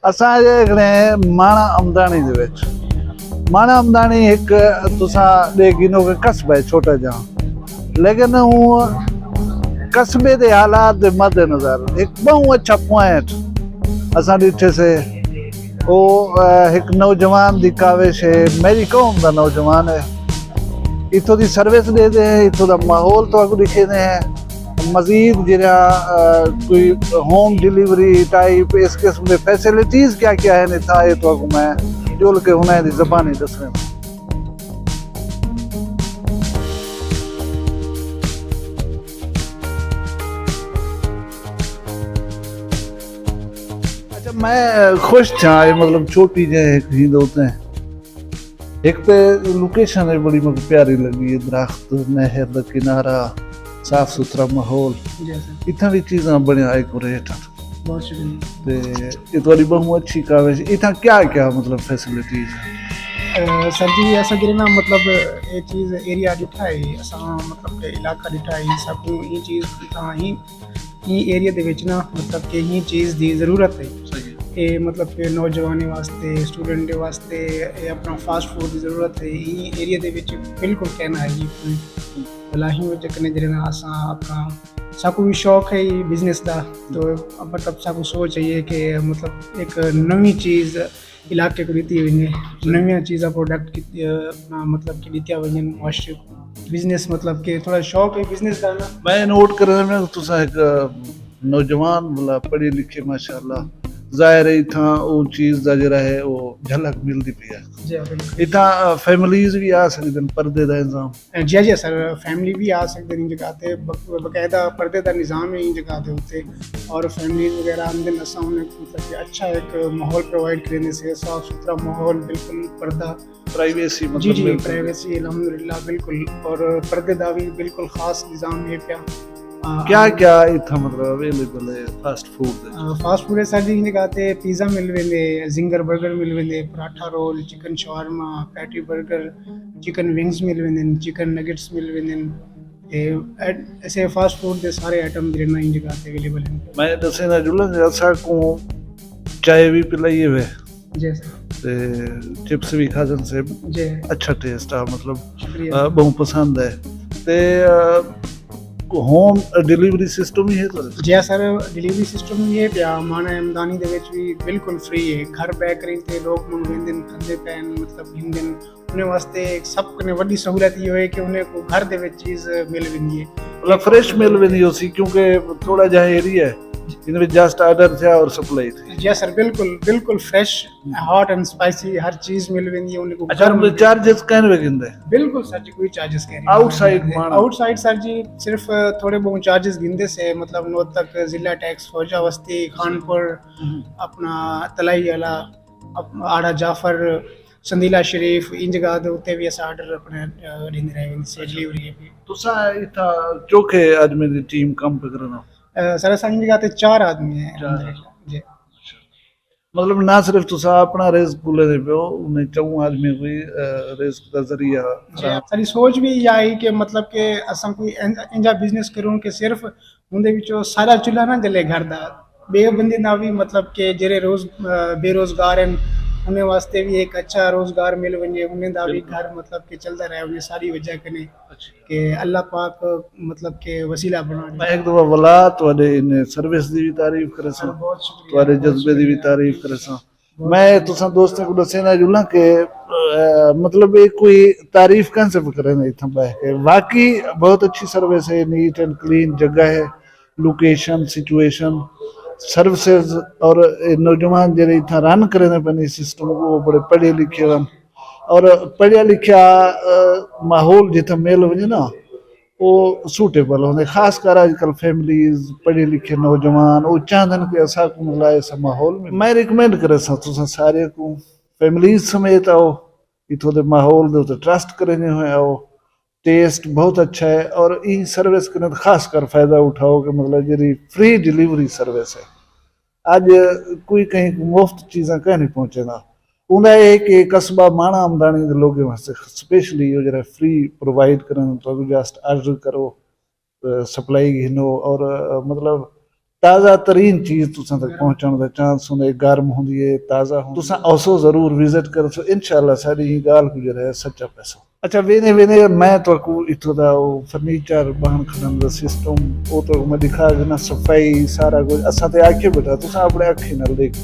असांजे हिकिड़े माणा अमदाणी दे विच माणा अमदाणी एक तुसां ॾे गिनो के कस्बा है छोटा जहां, लेकिन वो कस्बे के हालात के मद्देनज़र एक बहुत अच्छा पॉइंट असां ॾिठे से वो एक नौजवान की काविश है, मेरी कौम का नौजवान है, इतों की सर्विस दे दे, इतों का माहौल तो अगू दिखे दे हैं। मजीद जरा कोई होम डिलीवरी टाइप इस किस्म के फैसिलिटीज क्या क्या है था, ये तो अगू मैं जोल के हुना दी ज़बानी दस रहा हूँ। अच्छा, मैं खुश था, मतलब छोटी जगह कहीं होते हैं। एक पे लोकेशन है बड़ी मुझे प्यारी लगी है, दरख्त, नहर का किनारा, साफ सुथरा माहौल, इतना भी चीज़ां बनिया डेकोरेट। बहुत शुक्रिया। ये थोड़ी बहुत अच्छी काविश। इतना क्या क्या मतलब फैसिलिटीज है? सर जी ऐसा गिरना मतलब ये चीज़ एरिया डिठा है, असा मतलब के इलाका डिठा है, सब ये चीज़ इतना ही एरिया दे विच ना मतलब कि ये चीज़ दी ज़रूरत है। ये मतलब कि नौजवानों वास्ते, स्टूडेंट वास्ते अपना फास्ट फूड की ज़रूरत है। ये एरिया दे विच बिल्कुल कहना है जी भला ही वजह कने जरा असा अपना साकू भी शौक है बिजनेस का, तो मतलब साकू सोच है कि मतलब एक नवी चीज़ इलाके को दी वने, नवी चीज़ा प्रोडक्ट अपना मतलब कि दी वजन मुआशरे बिजनेस मतलब कि थोड़ा शौक है बिजनेस का ना। मैं नोट कर रहा हूं तुसा एक नौजवान बोला पढ़े लिखे माशाल्लाह, जाहिर है इतना वो चीज़ का जरा है वो झलक मिलती पी है। इतना फैमिलीज भी आ सकते हैं, पर्दे का इंतजाम जी जी सर, फैमिली भी आ सकते हैं जगह ते बकायदा पर्दे का निज़ाम है इन जगह के उत्ते, और फैमिलीज वगैरह आमदन असा उन्हें मतलब कि अच्छा एक माहौल प्रोवाइड करने से, साफ सुथरा माहौल, बिल्कुल पर्दा प्राइवेसी जी मतलब जी प्राइवेसी अल्हम्दुलिल्लाह बिल्कुल, और पर्दे का भी बिल्कुल खास निज़ाम है क्या। क्या क्या इतना मतलब अवेलेबल है fast food? Fast food sir ji जगह पिज़्ज़ा मिल वेंदे, जिंगर बर्गर मिल वेंदे, paratha roll, chicken shawarma, patty burger, chicken wings मिल वेंदे, चिकन नगेट्स मिल वेंदे। ऐसे फास्ट फूड के सारे आइटम जिन्ना इन जगह अवेलेबल हैं। मैं दसे ना जुलन असा को चाय भी पिलाई वे जी सर, ते चिप्स भी खाजन से जी अच्छा टेस्ट आ, मतलब शुक्रिया। बहुत पसंद है। ते होम डिलीवरी सिस्टम ही है तो जी सर, डिलीवरी सिस्टम ये पिया माना अमदानी दे विच भी बिल्कुल फ्री है। घर बैकरी ते लोग मंगवेंदे खंदे पैन मतलब हिंदन उन्हें वास्ते सब कने वड्डी सहूलत ये है कि उन्हें को घर दे विच चीज मिल वेंदी है, मतलब फ्रेश मिल वेंदी होसी, क्योंकि थोड़ा जहा एरिया है इन में जस्ट ऑर्डर था और सप्लाई थी। जी सर, बिल्कुल बिल्कुल फ्रेश हॉट एंड स्पाइसी हर चीज मिल वेंदी है उन्हें को। अच्छा, मतलब चार्जेस कहने वेंदे? बिल्कुल सर जी, कोई चार्जेस कह आउटसाइड सर जी सिर्फ थोड़े बहुत चार्जेस गिनदे से, मतलब नौ तक जिला टैक्स, फौजा वस्ती, खानपुर, अपना तलाई वाला, आड़ा जाफर, संदीला शरीफ, इन जगह दे उत्ते भी ऐसा ऑर्डर अपने देंदे रहे से डिलीवरी भी। तुसा इथा चोखे आदमी दी टीम काम पे करना? सर असां जगह ते 4 आदमी हैं जी। मतलब ना सिर्फ तुसा अपना रिस्क बुले दे पियो, उन्हें चौं आदमी कोई रिस्क का जरिया। सारी सोच भी यह आई कि मतलब कि असां कोई इंजा बिजनेस करूं कि सिर्फ उनदे विचों सारा चुल्हा ना जले घर दा, बे बंदे ना भी मतलब कि जेरे रोज बेरोजगार हैं उन्हें वास्ते भी एक अच्छा रोजगार मिल वने, उन्हें दा भी घर मतलब कि चलता रहे, उन्हें सारी वजह कने कि अल्लाह पाक मतलब के वसीला बना। मैं एक दफा वला तुहाडे इन सर्विस दी भी तारीफ करे सा, तुहाडे जज्बे दी भी तारीफ करे सा। मैं तुसा दोस्तों को दसे ना जुला के मतलब एक कोई तारीफ कैसे करे ना इतना बैठ के, वाकई बहुत अच्छी सर्विस है, नीट एंड क्लीन जगह है, लोकेशन, सिचुएशन, सर्विसेज, और नौजवान जरे इतना रन करे पैने सिस्टम को, वो बड़े पढ़े लिखे वन, और पढ़िया लिखा माहौल जितना मेल वजे ना वो सूटेबल होंगे, खासकर आजकल फैमिलीज पढ़े लिखे नौजवान वो चाहते कि असा को मिला ऐसा माहौल में। मैं रिकमेंड करे सा तुसा सारे को फैमिलीज समेत आओ, इथों दे माहौल दे उते ट्रस्ट करने हुए आओ, टेस्ट बहुत अच्छा है, और ई सर्विस के खासकर फायदा उठाओ कि मतलब जी फ्री डिलीवरी सर्विस है। आज कोई कहीं मुफ्त चीज़ा कहीं नहीं पहुँचे ना, उन्हें है कि कस्बा माणा अमदानी के लोगों वास्ते स्पेशली जो जरा फ्री प्रोवाइड करन, तो जस्ट ऑर्डर करो, सप्लाई घिनो, और मतलब ताज़ा तरीन चीज़ तुसां तक पहुंचण दा चांस हुंदे, गर्म हुंदी है, ताज़ा हुंदी। तुसां औसो ज़रूर विजिट करो, इंशाल्लाह साडी गाल गुजर है सच्चा पैसा। अच्छा वेने वेने मैं तो इथों दा फर्नीचर बहन खड़न दा सिस्टम वो तो मैं दिखा ना, सफाई सारा कुछ असां ते आखे बैठा, तुसां अपने अखी नाल देख